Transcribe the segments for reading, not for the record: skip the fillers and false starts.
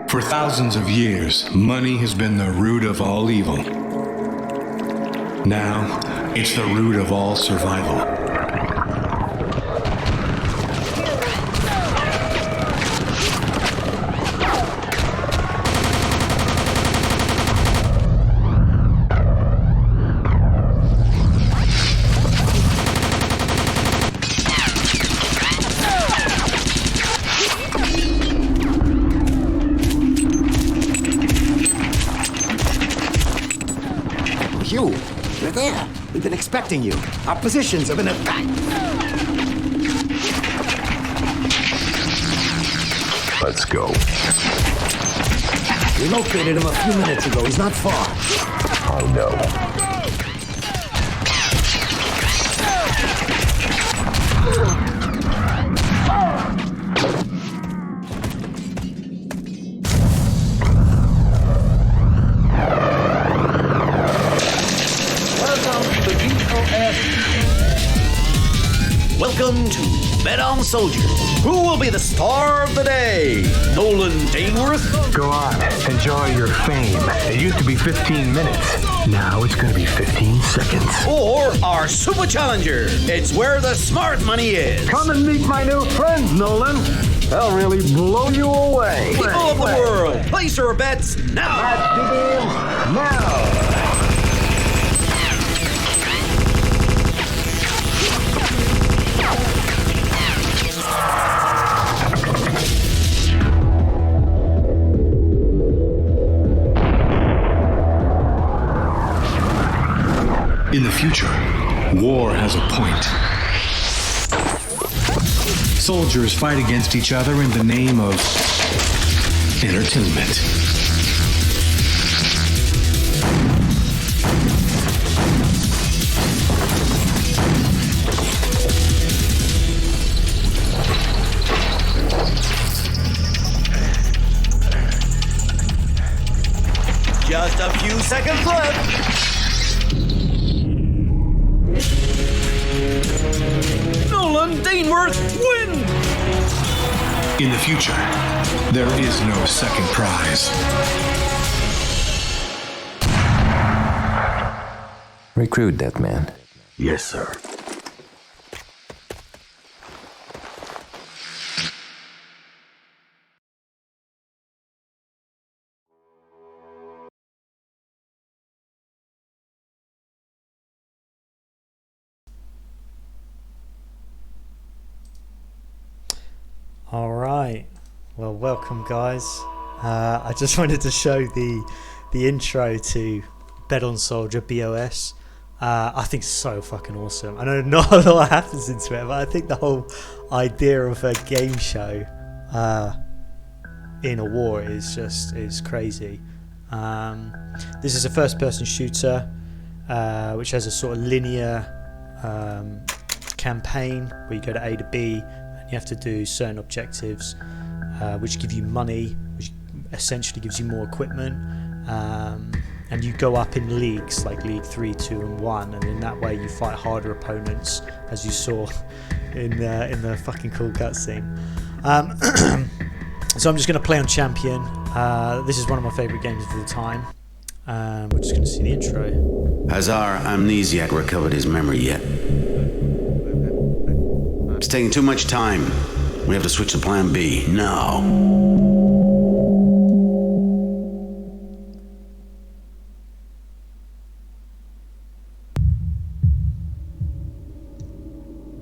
For thousands of years, money has been the root of all evil. Now, it's the root of all survival. You're there. We've been expecting you. Our positions have been attacked. Let's go. We located him a few minutes ago. He's not far. Oh no. Welcome to Bet on Soldier. Who will be the star of the day? Nolan Daneworth? Go on, enjoy your fame. It used to be 15 minutes. Now it's going to be 15 seconds. Or our super challenger? It's where the smart money is. Come and meet my new friends, Nolan. They'll really blow you away. People of the world, place your bets now. Let's begin now. In the future, war has a point. Soldiers fight against each other in the name of entertainment. Just a few seconds left. Nolan Daneworth win! In the future, there is no second prize. Recruit that man. Yes, sir. All right, well, welcome guys. I just wanted to show the intro to Bet on Soldier, BOS. I think it's so fucking awesome. I know not a lot happens into it, but I think the whole idea of a game show in a war is crazy. This is a first-person shooter which has a sort of linear campaign where you go to A to B. You have to do certain objectives which give you money, which essentially gives you more equipment, and you go up in leagues like League 3, 2 and 1, and in that way you fight harder opponents, as you saw in the fucking cool cutscene. So I'm just going to play on Champion. This is one of my favourite games of all time. We're just going to see the intro. Has our amnesiac recovered his memory yet? It's taking too much time. We have to switch to plan B now.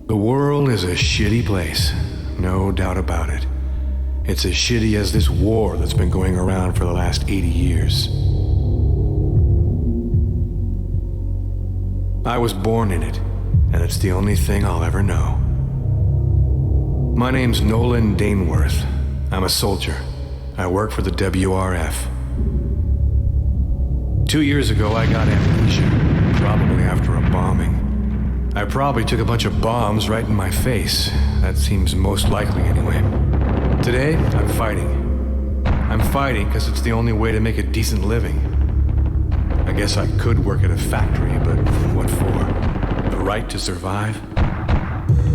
The world is a shitty place, no doubt about it. It's as shitty as this war that's been going around for the last 80 years. I was born in it, and it's the only thing I'll ever know. My name's Nolan Daneworth. I'm a soldier. I work for the WRF. 2 years ago, I got amnesia, probably after a bombing. I probably took a bunch of bombs right in my face. That seems most likely anyway. Today, I'm fighting. I'm fighting because it's the only way to make a decent living. I guess I could work at a factory, but what for? The right to survive?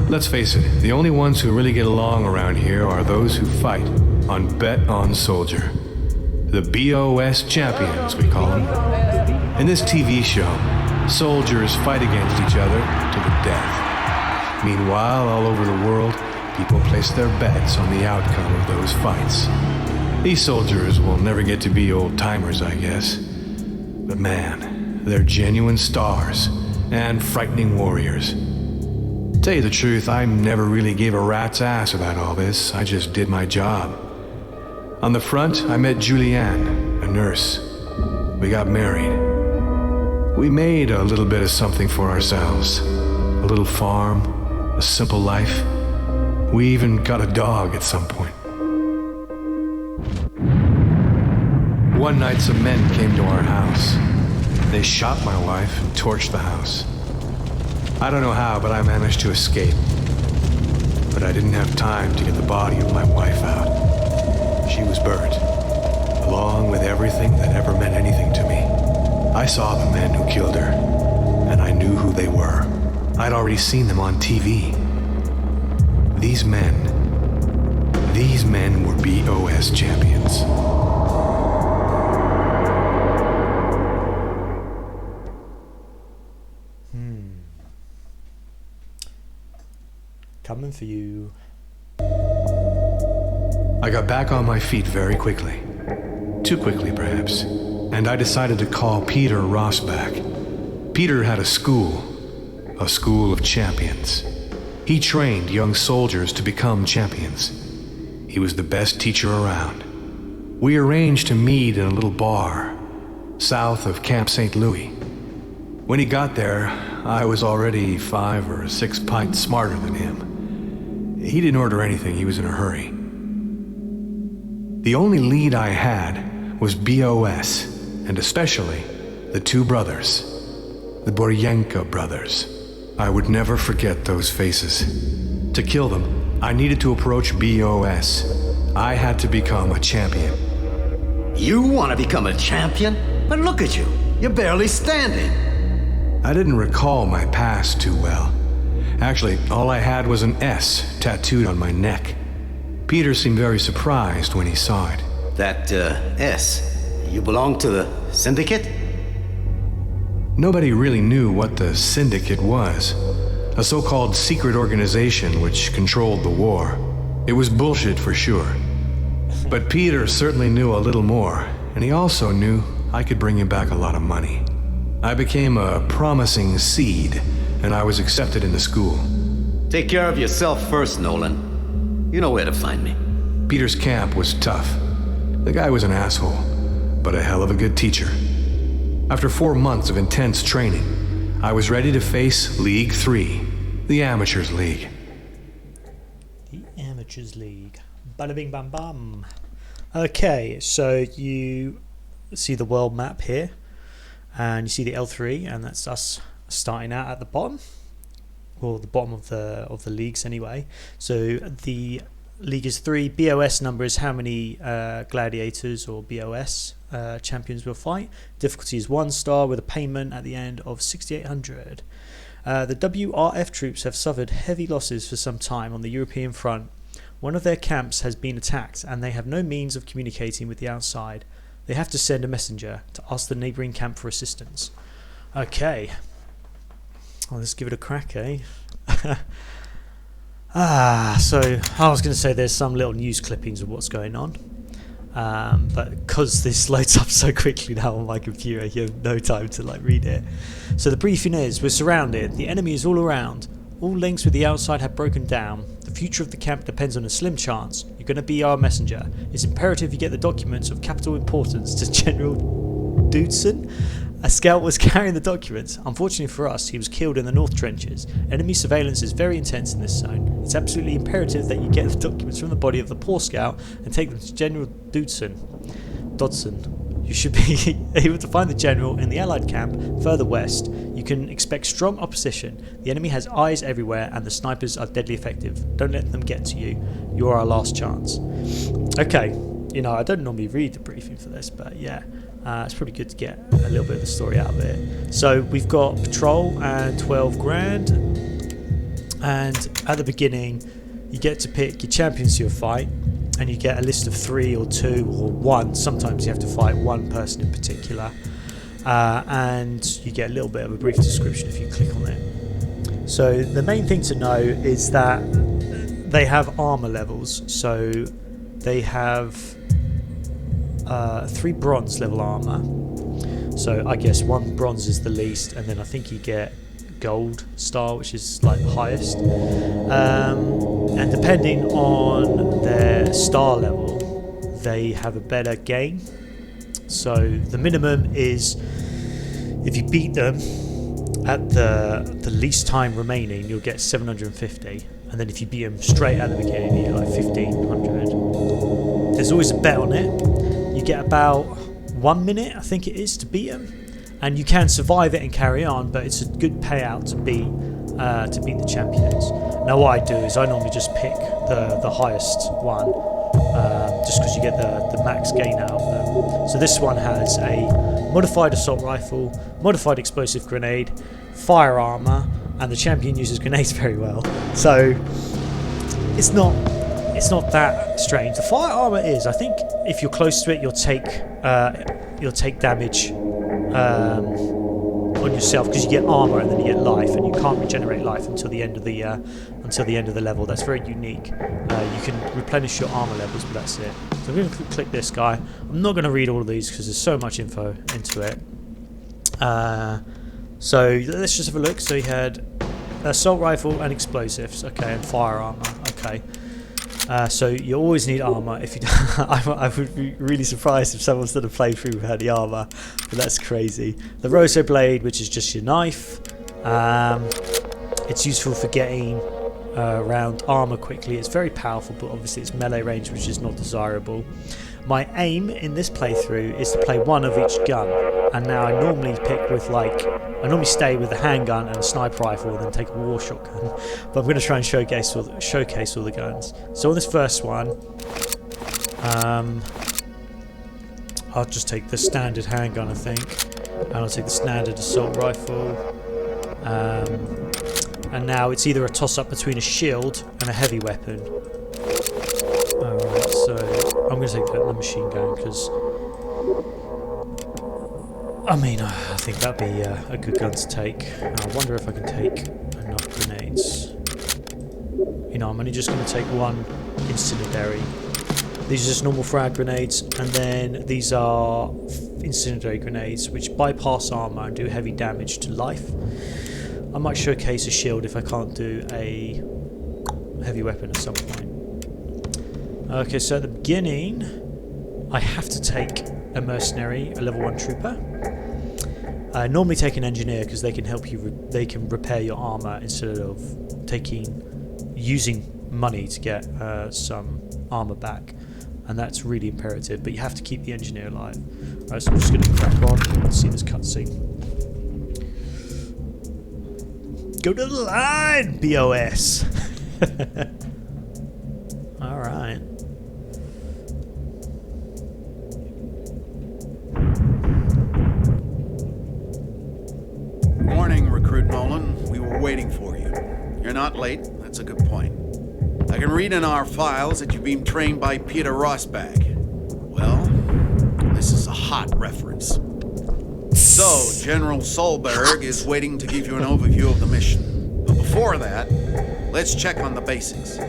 Let's face it, the only ones who really get along around here are those who fight on Bet on Soldier. The BOS champions, we call them. In this TV show, soldiers fight against each other to the death. Meanwhile, all over the world, people place their bets on the outcome of those fights. These soldiers will never get to be old-timers, I guess. But man, they're genuine stars and frightening warriors. Tell you the truth, I never really gave a rat's ass about all this. I just did my job. On the front, I met Julianne, a nurse. We got married. We made a little bit of something for ourselves. A little farm, a simple life. We even got a dog at some point. One night, some men came to our house. They shot my wife and torched the house. I don't know how, but I managed to escape. But I didn't have time to get the body of my wife out. She was burnt, along with everything that ever meant anything to me. I saw the men who killed her, and I knew who they were. I'd already seen them on TV. These men were BOS champions. Coming for you. I got back on my feet very quickly. Too quickly, perhaps. And I decided to call Peter Ross back. Peter had a school of champions. He trained young soldiers to become champions. He was the best teacher around. We arranged to meet in a little bar south of Camp St. Louis. When he got there, I was already 5 or 6 pints smarter than him. He didn't order anything, he was in a hurry. The only lead I had was BOS, and especially the 2 brothers, the Boryenko brothers. I would never forget those faces. To kill them, I needed to approach BOS. I had to become a champion. You want to become a champion? But look at you. You're barely standing. I didn't recall my past too well. Actually, all I had was an S tattooed on my neck. Peter seemed very surprised when he saw it. That, S, you belong to the Syndicate? Nobody really knew what the Syndicate was. A so-called secret organization which controlled the war. It was bullshit for sure. But Peter certainly knew a little more, and he also knew I could bring him back a lot of money. I became a promising seed, and I was accepted into school. Take care of yourself first, Nolan. You know where to find me. Peter's camp was tough. The guy was an asshole, but a hell of a good teacher. After 4 months of intense training, I was ready to face League 3, the Amateurs League. The Amateurs League. Bada bing bam bam. Okay, so you see the world map here, and you see the L3, and that's us starting out at the bottom, or the bottom of the leagues anyway. So the league is 3. BOS number is how many gladiators or BOS champions will fight. Difficulty is 1 star with a payment at the end of 6,800. The WRF troops have suffered heavy losses for some time on the European front. One of their camps has been attacked, and they have no means of communicating with the outside. They have to send a messenger to ask the neighbouring camp for assistance. Okay. Well, let's give it a crack, eh? So I was going to say there's some little news clippings of what's going on. But because this loads up so quickly now on my computer, you have no time to read it. So the briefing is, we're surrounded. The enemy is all around. All links with the outside have broken down. The future of the camp depends on a slim chance. You're going to be our messenger. It's imperative you get the documents of capital importance to General Dudson. A scout was carrying the documents. Unfortunately for us, he was killed in the North Trenches. Enemy surveillance is very intense in this zone. It's absolutely imperative that you get the documents from the body of the poor scout and take them to General Dodson. You should be able to find the general in the Allied camp further west. You can expect strong opposition. The enemy has eyes everywhere and the snipers are deadly effective. Don't let them get to you. You're our last chance. Okay, I don't normally read the briefing for this, but yeah. It's probably good to get a little bit of the story out there. So we've got patrol and 12 grand, and at the beginning you get to pick your champions to your fight, and you get a list of 3 or 2 or 1. Sometimes you have to fight one person in particular, and you get a little bit of a brief description if you click on it. So the main thing to know is that they have armor levels. So they have 3 bronze level armor. So I guess 1 bronze is the least, and then I think you get gold star, which is like the highest. And depending on their star level, they have a better gain. So the minimum is, if you beat them at the least time remaining, you'll get 750, and then if you beat them straight at the beginning, you get like 1500. There's always a bet on it. You get about 1 minute, I think it is, to beat them, and you can survive it and carry on, but it's a good payout to beat the champions. Now what I do is I normally just pick the highest one, just because you get the max gain out of them. So this one has a modified assault rifle, modified explosive grenade, fire armor, and the champion uses grenades very well. So it's not that strange. The fire armor is, I think, if you're close to it, you'll take damage on yourself, because you get armor and then you get life, and you can't regenerate life until the end of the level. That's very unique. You can replenish your armor levels, but that's it. So I'm going to click this guy. I'm not going to read all of these because there's so much info into it. So let's just have a look. So he had assault rifle and explosives, okay, and fire armor, okay. So you always need armor. If you, I would be really surprised if someone's done a playthrough without the armor, but that's crazy. The Rosso blade, which is just your knife. It's useful for getting around armor quickly. It's very powerful, but obviously it's melee range, which is not desirable. My aim in this playthrough is to play one of each gun, and now I normally stay with a handgun and a sniper rifle, and then take a war shotgun. But I'm going to try and showcase all the guns. So on this first one, I'll just take the standard handgun, I think, and I'll take the standard assault rifle. And now it's either a toss-up between a shield and a heavy weapon. Alright, so I'm going to take the machine gun, because I mean, I think that'd be a good gun to take. I wonder if I can take enough grenades. You know, I'm only just going to take 1 incendiary. These are just normal frag grenades, and then these are incendiary grenades, which bypass armor and do heavy damage to life. I might showcase a shield if I can't do a heavy weapon at some point. Okay, so at the beginning, I have to take a mercenary, a level 1 trooper. I normally take an engineer, because they can help you. They can repair your armor instead of using money to get some armor back, and that's really imperative. But you have to keep the engineer alive. Right, so I'm just going to crack on and see this cutscene. Go to the line, BOS. All right. Morning, Recruit Nolan. We were waiting for you. You're not late. That's a good point. I can read in our files that you've been trained by Peter Rosbach. Well, this is a hot reference. So, General Solberg is waiting to give you an overview of the mission. But before that, let's check on the basics.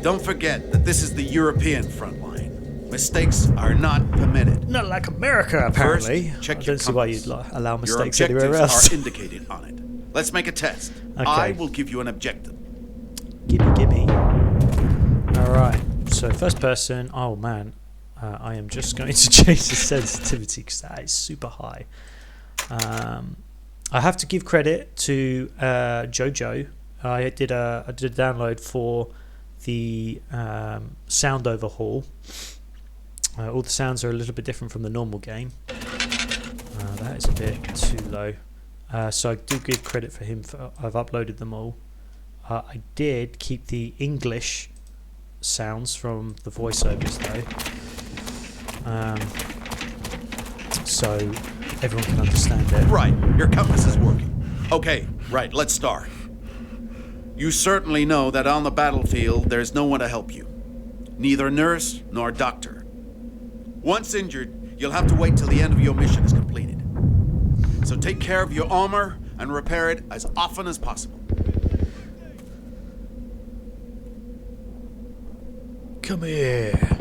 Don't forget that this is the European front line. Mistakes are not permitted. Not like America, apparently. First, check I your don't see why compass. you'd allow Your mistakes anywhere objectives else. are indicated on it. Let's make a test. Okay. I will give you an objective. Gimme. Alright, so first person. Oh man, I am just going to change the sensitivity because that is super high. I have to give credit to Jojo. I did a download for the sound overhaul. All the sounds are a little bit different from the normal game. That is a bit too low. So I do give credit for him. I've uploaded them all. I did keep the English sounds from the voiceovers though, so everyone can understand it. Right, your compass is working. Okay, right, let's start. You certainly know that on the battlefield there's no one to help you. neither nurse nor doctor. Once injured, you'll have to wait till the end of your mission is completed. So take care of your armor and repair it as often as possible. Come here.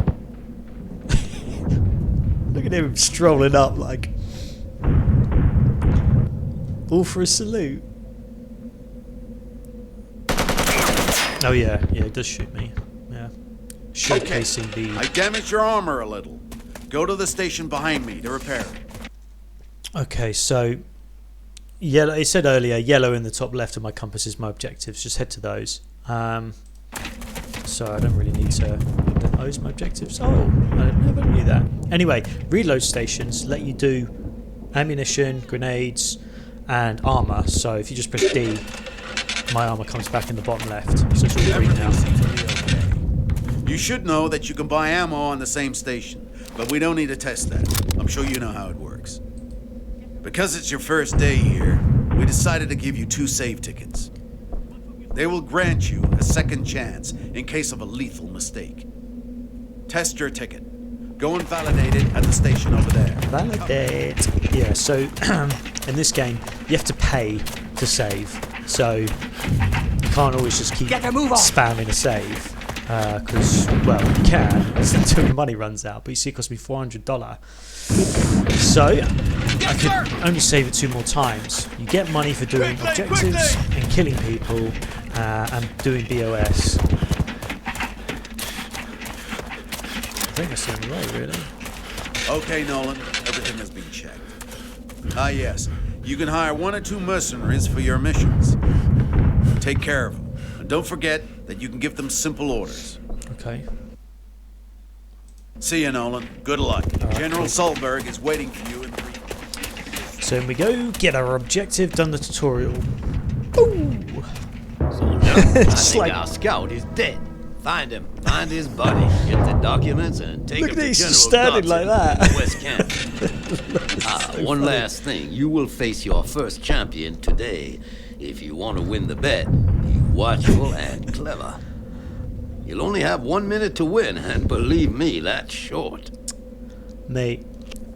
Look at him strolling up like all for a salute. Oh yeah, it does shoot me. Yeah. Showcasing I damaged your armor a little. Go to the station behind me to repair it. Okay, so yellow. It said earlier, yellow in the top left of my compass is my objectives. Just head to those. So I don't really need to. Those my objectives. Oh, I never knew that. Anyway, reload stations let you do ammunition, grenades, and armor. So if you just press D, my armor comes back in the bottom left. So it's all green now. You should know that you can buy ammo on the same station, but we don't need to test that. I'm sure you know how it works. Because it's your first day here, we decided to give you 2 save tickets. They will grant you a second chance in case of a lethal mistake. Test your ticket. Go and validate it at the station over there. Validate. Yeah, so in this game, you have to pay to save. So you can't always just keep spamming a save. Because, well, you can until your money runs out. But you see, it cost me $400. So I could only save it 2 more times. You get money for doing objectives and killing people and doing BOS. I think that's the only way, really. Okay, Nolan. Everything has been checked. Ah, yes. You can hire 1 or 2 mercenaries for your missions. Take care of them. And don't forget that you can give them simple orders. Okay. See you, Nolan. Good luck. Right, General cool. Solberg is waiting for you in the... So in we go. Get our objective. Done the tutorial. Ooh. I think our scout is dead. Find him. Find his body. Get the documents and take Look him at to he's General standing Dodson like that. in West Camp. One last thing. You will face your first champion today. If you want to win the bet, be watchful and clever. You'll only have 1 minute to win, and believe me, that's short. Mate,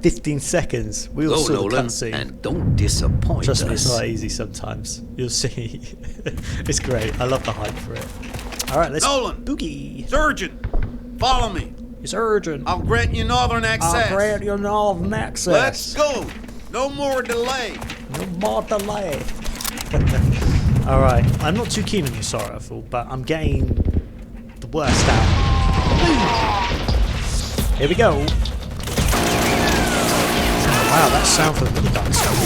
15 seconds. We all Go, saw the Nolan, cutscene. and don't disappoint Trust us. me, it's not easy sometimes. You'll see. It's great. I love the hype for it. Alright, let's Nolan! boogie. It's urgent! Follow me! It's urgent. I'll grant you northern access! I'll grant you northern access. Let's go! No more delay! No more delay. Alright, I'm not too keen on you, Sorrowful, but I'm getting the worst out. Here we go. Wow, that sound for the minigun sounds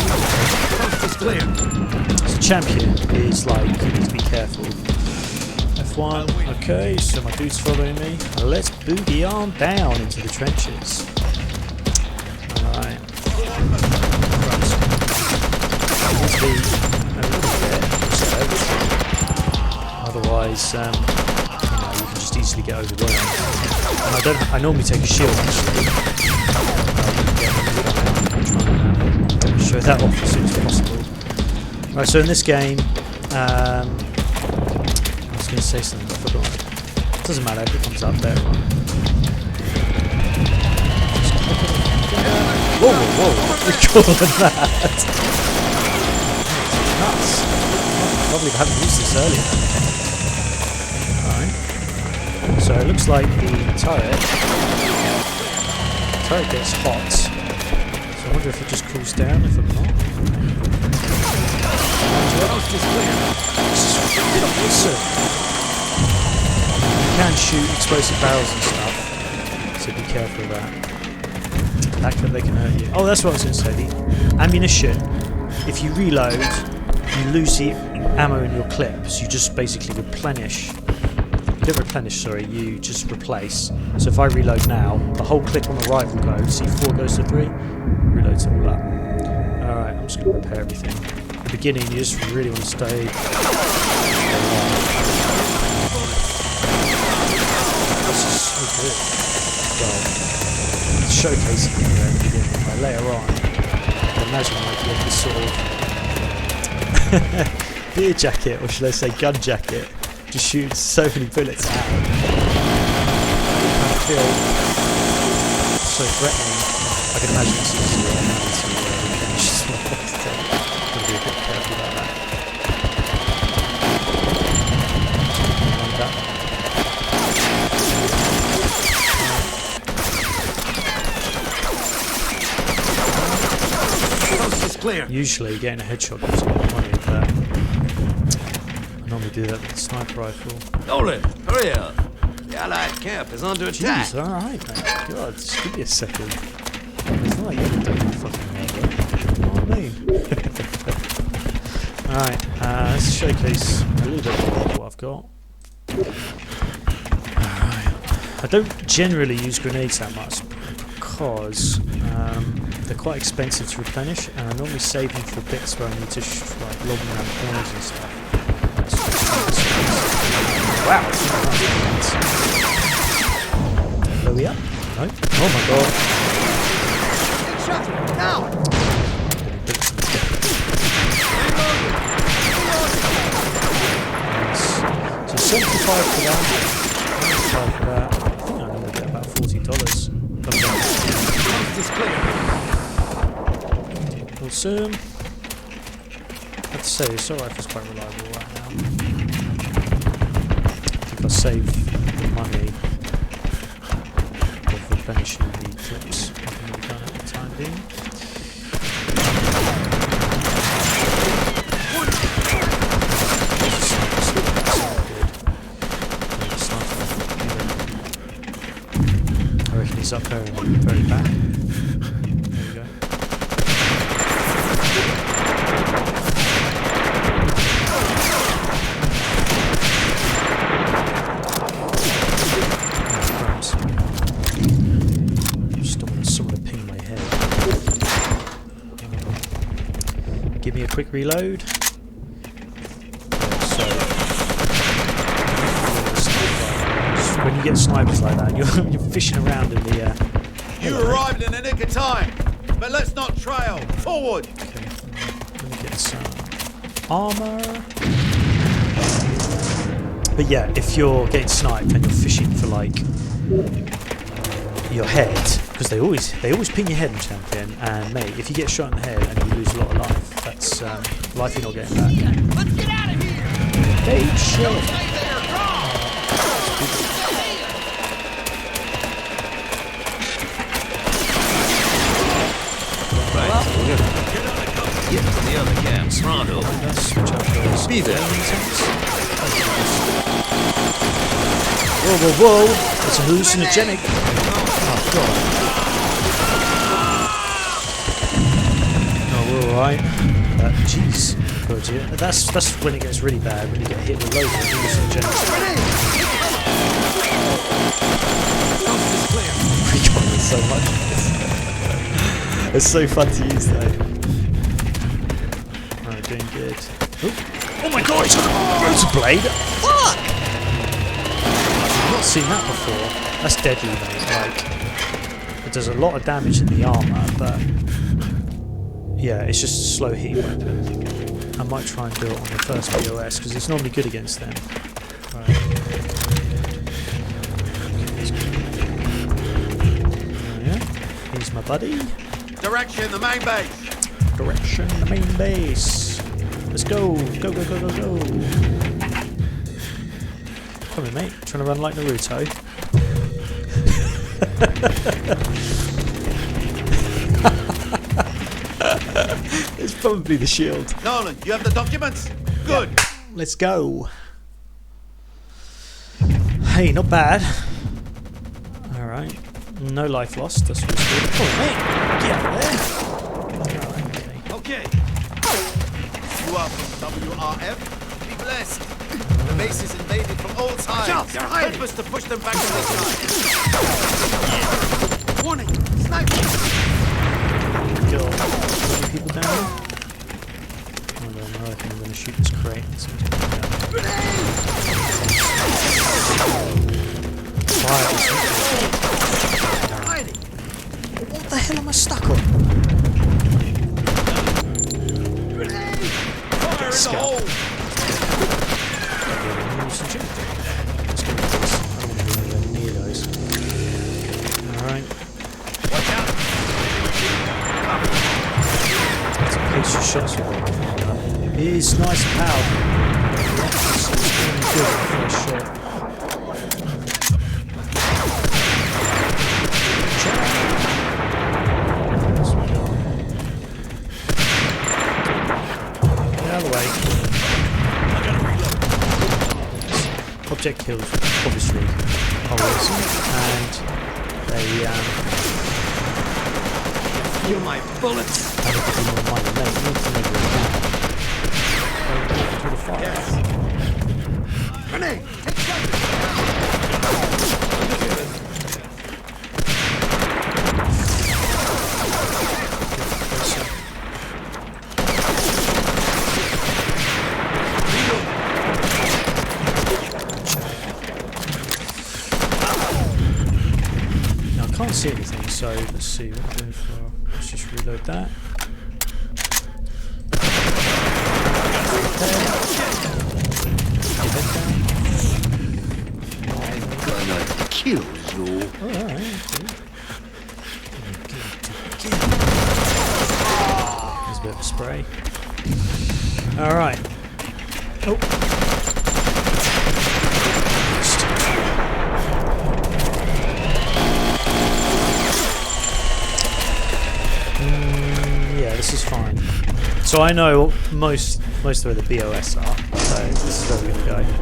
so champion is like, you need to be careful. F1, okay, so my dude's following me. Let's boogie on down into the trenches. Alright. Let's be a little bit reserved. Otherwise, you can just easily get overwhelmed. And I normally take a shield actually. Show that off as soon as possible. Right, so in this game, I was going to say something, but I forgot. It doesn't matter if it comes up there. Whoa, record that! Nuts! Probably haven't used this earlier. Alright. So it looks like the turret gets hot. I wonder if it just cools down if I'm not. Awesome. You can shoot explosive barrels and stuff, so be careful of that. They can hurt you. Oh, that's what I was going to say. The ammunition, if you reload, you lose the ammo in your clips. You just basically replenish. You don't replenish, sorry, you just replace. So if I reload now, the whole clip on the right will go. See, 4 goes to 3. Reloads it all up. Alright, I'm just going to repair everything. At the beginning, you just really want to stay. This is so good. Well, showcasing it anyway at the beginning. Like later on, I imagine like you have this sort of beer jacket, or should I say gun jacket, just shooting so many bullets out. feel so threatening, I can imagine it's easier to finish as well. So I'm going to be a bit careful about that. Usually getting a headshot gives a lot of money, but I normally do that with the sniper rifle. Nolan, hurry up. The Allied camp is under attack. Jeez, alright, mate. God, just give me a second. It's not like you haven't done your fucking homework. You know what I mean? Alright, let's showcase a little bit more of what I've got. I don't generally use grenades that much because they're quite expensive to replenish, and I normally save them for bits where I need to like lob them around corners and stuff. Wow! Blow we up? No? Oh my god! Now! So 75 for that. 75 for that. I think I'm going to get about $40. Awesome. I have to say, the assault rifle's quite reliable right now. I think I'll save the money of replenishing the clips. I can be done at the time being. I reckon he's up there and very back. There we go. Just don't want someone to ping my head. Give me a quick reload. When you get snipers like that, you're fishing around in the air. You arrived in the nick of time, but let's not trail. Forward! Okay, let me get some armor. But yeah, if you're getting sniped and you're fishing for like your head, because they always ping your head in Champion, and mate, if you get shot in the head and you lose a lot of life, that's life you're not getting back. Let's get out of here! Hey, chill. Get to the other camp, pronto. Be there. Whoa, whoa, whoa! It's hallucinogenic. Oh god. Oh, we're alright. Jeez. God, yeah. That's when it gets really bad, when you get hit with loads of hallucinogenics. We got this so much. It's so fun to use though. Alright, doing good. Oh my god, it's got a rotor blade! Fuck! I've not seen that before. That's deadly, mate. Like, it does a lot of damage in the armour, but yeah, it's just a slow heat weapon. I might try and do it on the first POS because it's normally good against them. Right. Oh, yeah, he's my buddy. Direction, the main base! Direction, the main base. Let's go. Go, go, go, go, go. Come in, mate. Trying to run like Naruto. It's probably the shield. Nolan, you have the documents? Good! Yeah. Let's go. Hey, not bad. Alright. No life lost. That's what's good. Oh, mate. Get out of there. Okay. You are from WRF? Be blessed. The base is invaded from all sides. Jump, they're hiding. Help us to push them back to the side. Warning! Sniper! Kill 20 people down there. Hold on, I reckon I'm going to shoot this crate. Fire. What the hell am I stuck on? Fire in the hole! Let's go with this. I don't want to be anywhere near those. shots with it. It is nice and powerful. It's really good for a shot. Get out of the way. Object kills, obviously, holes, and they You're my bullets. have a bit more money. Mate, you need to make it to the fire. Grenade. Now I can't see anything, so let's see what we're doing for. Let's just reload that. I'm gonna kill you. Alright. There's a bit of spray. Alright. Oh. Yeah, this is fine. So I know most of where the BOS are, so this is where we're gonna go.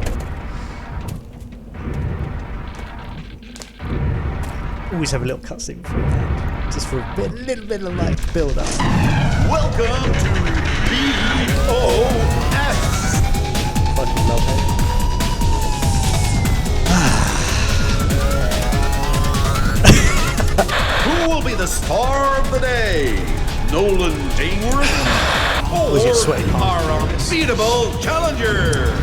Always have a little cutscene beforehand, just for a little bit of like build up. Welcome to BOS. Fucking love it. Who will be the star of the day? Nolan Daneworth Was your or sweaty palm? our unbeatable challenger?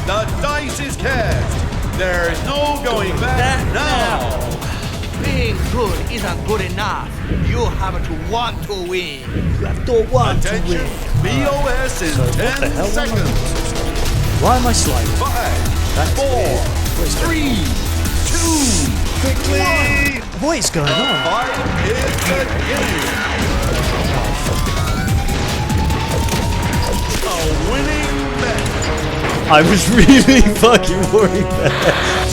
The dice is cast. There's no going back now. Being good isn't good enough. You have to want to win. You have to want to Attention, win. BOS in So what the 10 hell am I seconds. Why am I sliding? 5, That's 4, weird. What is 3, 2, Quickly! What is going on? fight is beginning. A winning bet. I was really fucking worried there.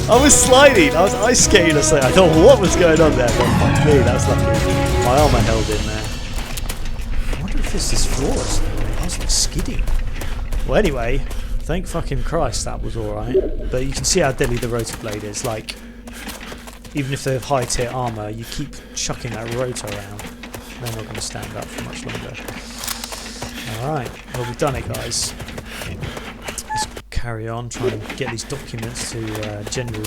I was sliding. I was ice skating or something. I don't know what was going on there, but fuck me, that was lucky. My armor held in there. I wonder if this is flawless. I was like skidding. Well, anyway, thank fucking Christ that was alright. But you can see how deadly the rotor blade is. Like, even if they have high tier armor, you keep chucking that rotor around. They're not going to stand up for much longer. Alright, well, we've done it, guys. Let's carry on trying to get these documents to General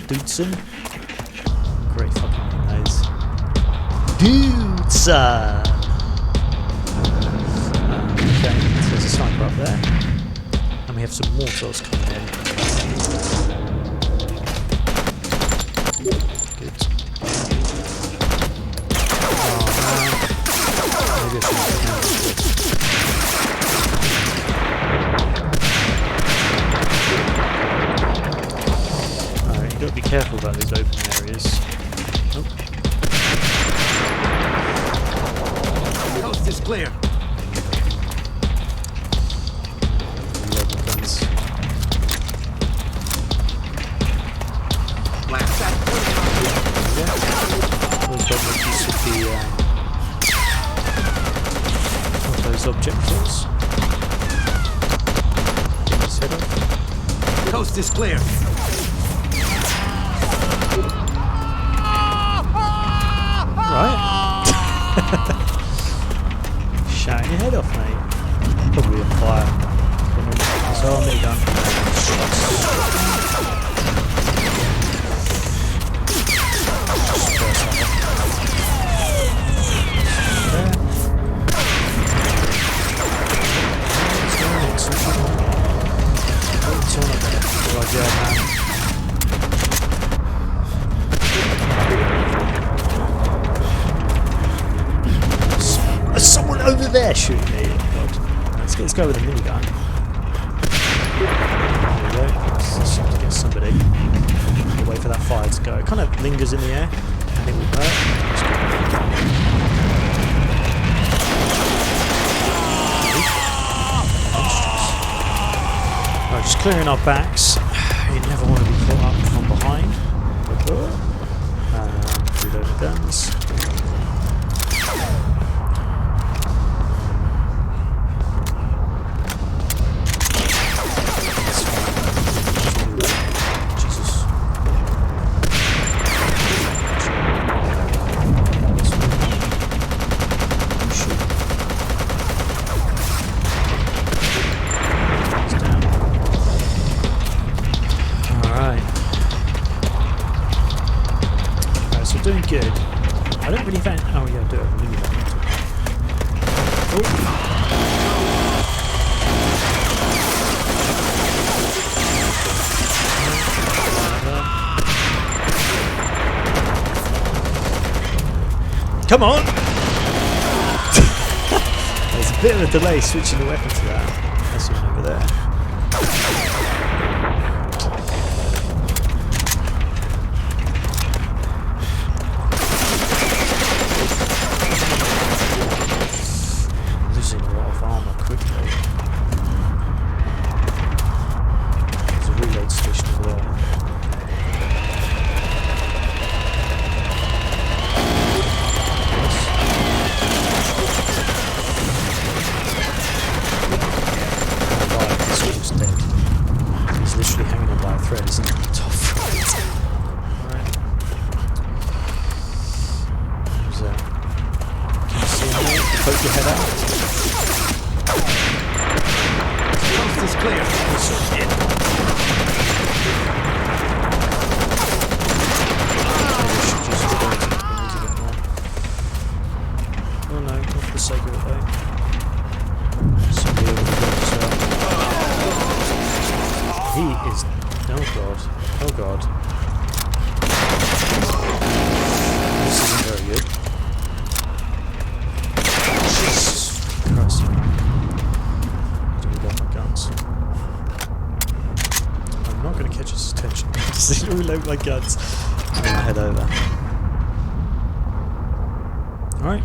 Dudson. Great fucking name, that is. Dudson! Okay, so there's a sniper up there. And we have some mortars coming in. Good. Oh man. Maybe I should Alright, you've got to be careful about these open areas. Oh. Coast is clear. Reload my guns. Blast that. Those documents should be what those objectives. Get his head off. Coast is clear. Right. Shouting your head off, mate. Probably a fire. So I'm done. There's someone over there shooting me. Oh, God. Let's go with a minigun. There we go. Let's get somebody. We'll wait for that fire to go. It kind of lingers in the air. I think we'll hurt. Alright, just clearing our backs. You never want to be caught up from behind. Reload the guns. Jesus. Doing good. I don't really think. Oh yeah, I do have a mini gun. Come on! There's a bit of a delay switching the weapon to that. That's one over there. Poke your head out. Coast is clear. Oh no, not for the sake of it though. Somebody over the boat as well. He is. Oh god. Oh god. This isn't very good. I'm not going to catch his attention. Just reload my guns. I'm going to head over. Alright,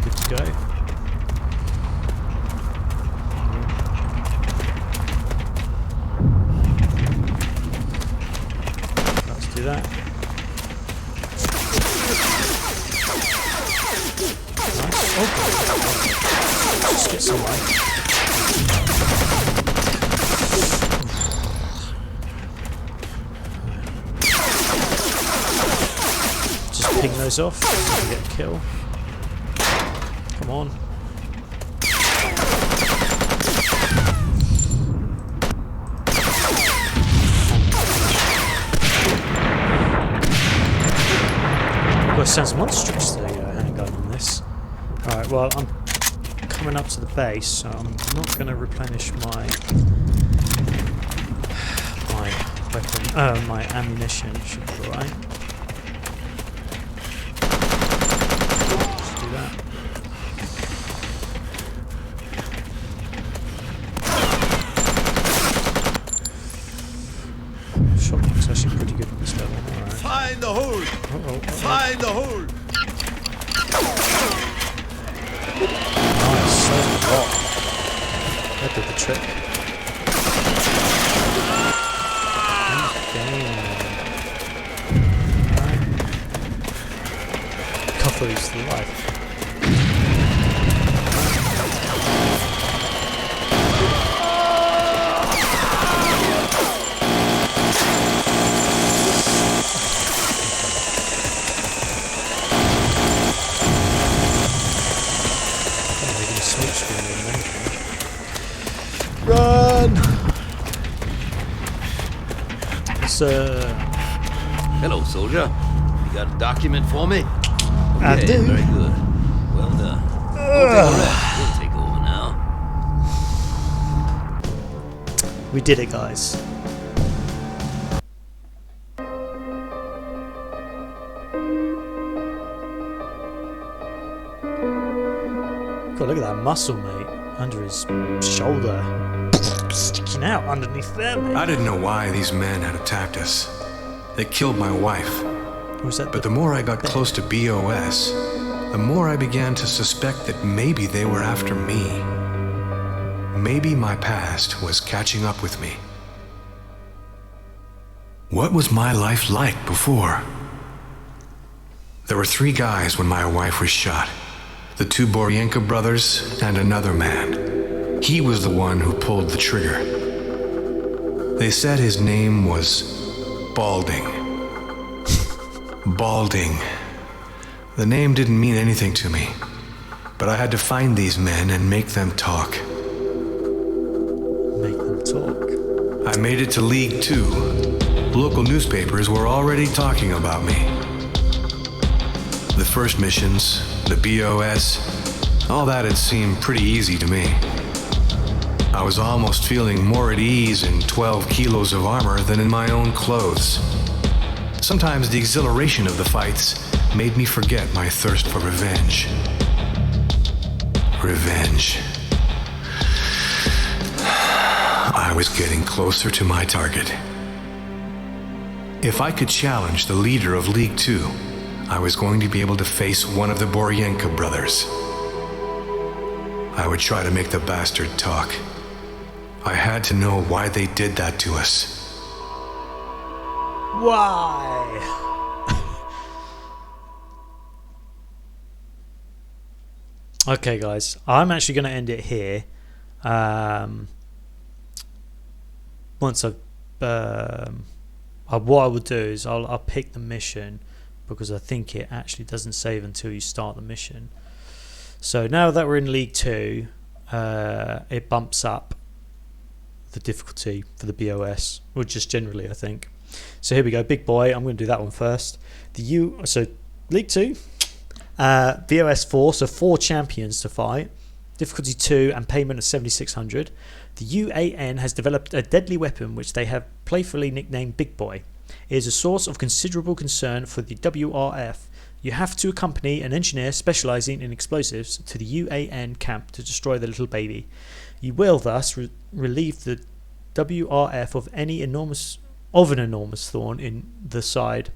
good to go. Let's do that. Nice. Oh, God. Just get some light. Ping those off so we can get a kill. Come on. Got to sounds monstrous the handgun on this. Alright, well I'm coming up to the base, so I'm not going to replenish my weapon, my ammunition. Should be alright. Shotgun's actually pretty good at this level. Right. Find the hole! Find the hole! Nice, so hot. That did the trick. Right. Couple these to life. Run! Hello, soldier. You got a document for me? I Okay, do. Very good. Well done. Don't take a rest. We'll take over now. We did it, guys. God, look at that muscle, mate. Under his shoulder. Sticking out underneath there, mate. I didn't know why these men had attacked us. They killed my wife. Was that But the more I got close to BOS, the more I began to suspect that maybe they were after me. Maybe my past was catching up with me. What was my life like before? There were 3 guys when my wife was shot. The 2 Boryenka brothers and another man. He was the one who pulled the trigger. They said his name was Balding. Balding. The name didn't mean anything to me, but I had to find these men and make them talk. Make them talk. I made it to League 2. Local newspapers were already talking about me. The first missions, the BOS, all that had seemed pretty easy to me. I was almost feeling more at ease in 12 kilos of armor than in my own clothes. Sometimes the exhilaration of the fights made me forget my thirst for revenge. Revenge. I was getting closer to my target. If I could challenge the leader of League 2, I was going to be able to face one of the Boryenka brothers. I would try to make the bastard talk. I had to know why they did that to us. Why? Okay, guys, I'm actually going to end it here. Once I've what I will do is I'll pick the mission, because I think it actually doesn't save until you start the mission. So now that we're in League 2, it bumps up the difficulty for the BOS, or just generally, I think. So here we go, big boy. I'm going to do that one first. So League 2, BOS 4, so 4 champions to fight. Difficulty 2 and payment of 7,600. The UAN has developed a deadly weapon which they have playfully nicknamed Big Boy. It is a source of considerable concern for the WRF. You have to accompany an engineer specializing in explosives to the UAN camp to destroy the little baby. You will thus relieve the WRF of an enormous thorn in the side.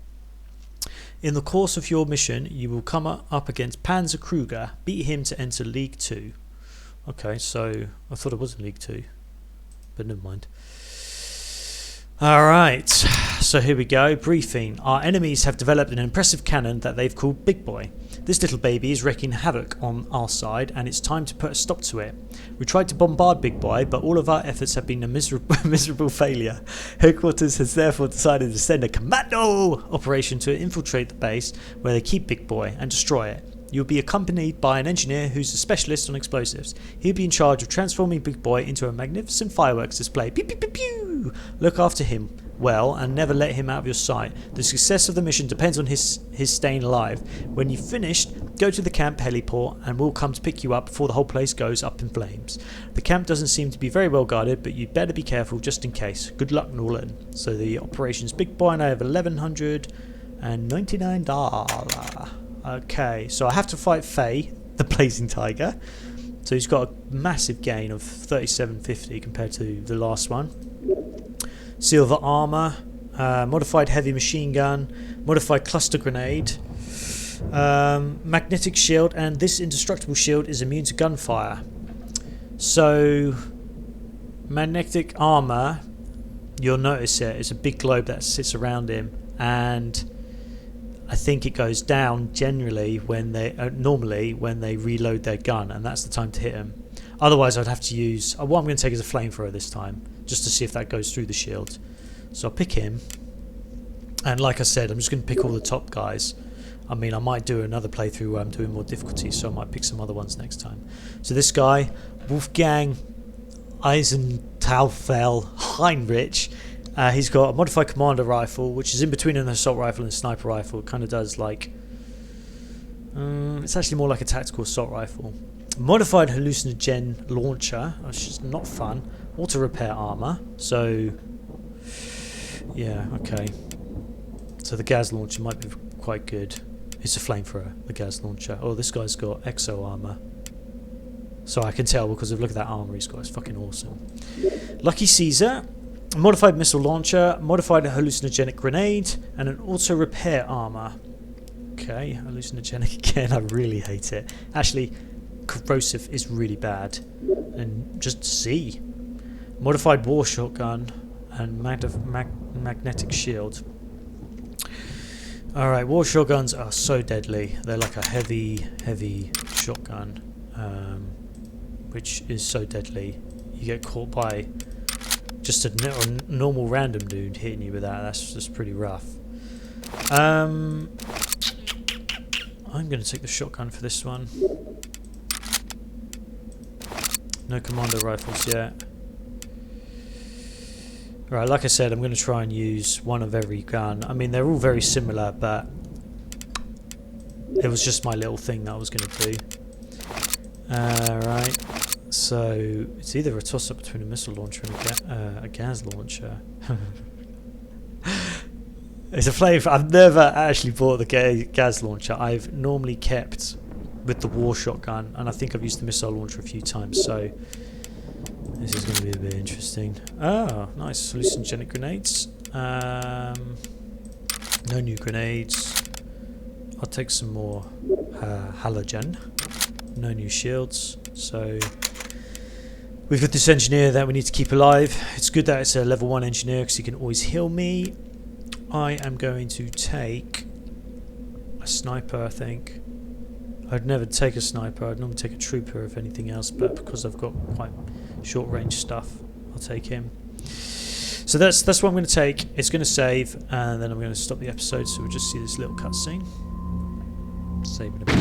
In the course of your mission, you will come up against Panzer Kruger, beat him to enter League 2. Okay, so I thought it was in League 2, but never mind. Alright, so here we go. Briefing. Our enemies have developed an impressive cannon that they've called Big Boy. This little baby is wreaking havoc on our side, and it's time to put a stop to it. We tried to bombard Big Boy, but all of our efforts have been a miserable failure. Headquarters has therefore decided to send a commando operation to infiltrate the base where they keep Big Boy and destroy it. You'll be accompanied by an engineer who's a specialist on explosives. He'll be in charge of transforming Big Boy into a magnificent fireworks display. Pew, pew, pew, pew. Look after him well and never let him out of your sight. The success of the mission depends on his staying alive. When you've finished, go to the camp heliport and we'll come to pick you up before the whole place goes up in flames. The camp doesn't seem to be very well guarded, but you'd better be careful just in case. Good luck, Nolan. So the operation's Big Boy, and I have $1,199. Okay, so I have to fight Faye, the Blazing Tiger. So he's got a massive gain of 3750 compared to the last one. Silver armor, modified heavy machine gun, modified cluster grenade, magnetic shield, and this indestructible shield is immune to gunfire. So magnetic armor, you'll notice it's a big globe that sits around him, and I think it goes down generally when they normally when they reload their gun, and that's the time to hit them. Otherwise, I'd have to use what I'm going to take is a flamethrower this time, just to see if that goes through the shield. So I'll pick him, and like I said, I'm just going to pick all the top guys. I mean, I might do another playthrough where I'm doing more difficulty, so I might pick some other ones next time. So this guy, Wolfgang Eisentaufel Heinrich. He's got a modified commander rifle, which is in between an assault rifle and a sniper rifle. It kind of does like... it's actually more like a tactical assault rifle. Modified hallucinogen launcher, which is not fun. Auto repair armor. So, yeah, okay. So the gas launcher might be quite good. It's a flamethrower, the gas launcher. Oh, this guy's got exo armor. So I can tell because of look at that armor he's got. It's fucking awesome. Lucky Caesar. Modified missile launcher, modified hallucinogenic grenade, and an auto repair armor. Okay, hallucinogenic again, I really hate it. Actually, corrosive is really bad. And just C. Modified war shotgun, and magnetic shield. Alright, war shotguns are so deadly. They're like a heavy shotgun, which is so deadly. You get caught by just a normal random dude hitting you with that. That's just pretty rough. I'm going to take the shotgun for this one. No commando rifles yet. Right, like I said, I'm going to try and use one of every gun. I mean, they're all very similar, but it was just my little thing that I was going to do. Right, so it's either a toss-up between a missile launcher and a gas launcher. It's a flame. I've never actually bought the gas launcher. I've normally kept with the war shotgun, and I think I've used the missile launcher a few times, so this is going to be a bit interesting. Oh, nice. Hallucinogenic grenades. No new grenades. I'll take some more halogen. No new shields. So we've got this engineer that we need to keep alive. It's good that it's a level 1 engineer because he can always heal me. I am going to take a sniper, I think. I'd never take a sniper. I'd normally take a trooper if anything else, but because I've got quite short range stuff, I'll take him. So that's what I'm going to take. It's going to save, and then I'm going to stop the episode, so we'll just see this little cutscene. Save in a bit.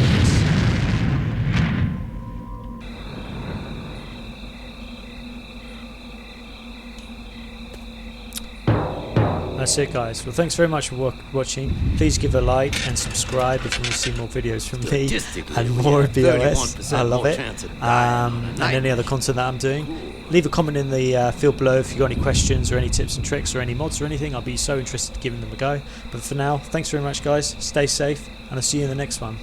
That's it, guys. Well, thanks very much for watching. Please give a like and subscribe if you want to see more videos from me and more BOS. I love it. And any other content that I'm doing. Leave a comment in the field below if you've got any questions or any tips and tricks or any mods or anything. I'll be so interested in giving them a go. But for now, thanks very much, guys. Stay safe, and I'll see you in the next one.